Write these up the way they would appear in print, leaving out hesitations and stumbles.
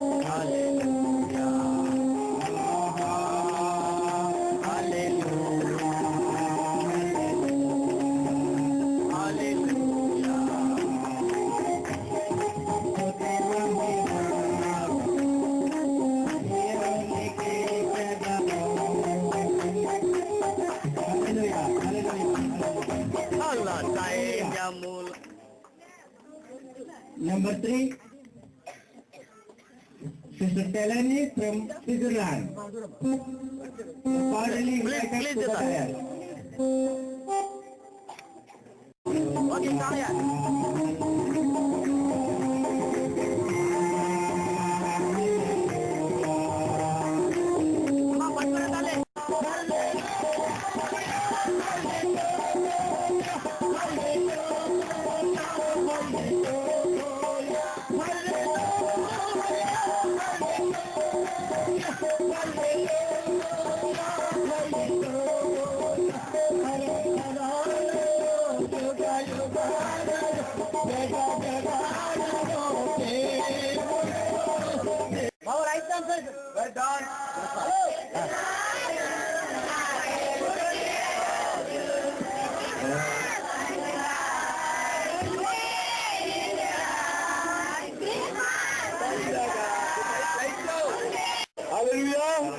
Hallelujah. Hallelujah. Hallelujah. Allah saya mul. Number 3, Sister Telani from Switzerland. Cordially invited to the prayer. Okay, kaya. Right on. Hallelujah.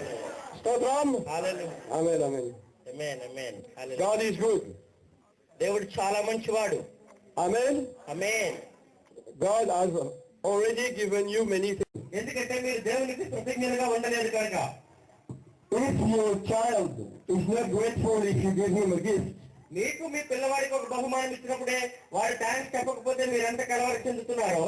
Stotram. Hallelujah. Amen, amen. Amen, amen. Hallelujah. God is good. దేవుడు చాలా మంచివాడు. Amen. Amen. God has already given you many things. ఎందుకంటే మీరు దేవునికి కృతజ్ఞతగా ఉండలేదు కనుక. If your child is not grateful if you give him a gift, మీకు మీ పిల్లవాడికి ఒక బహుమానం ఇచ్చినప్పుడే వాడు థ్యాంక్స్ చెప్పకపోతే మీరు ఎంత కలవర చెందుతున్నారో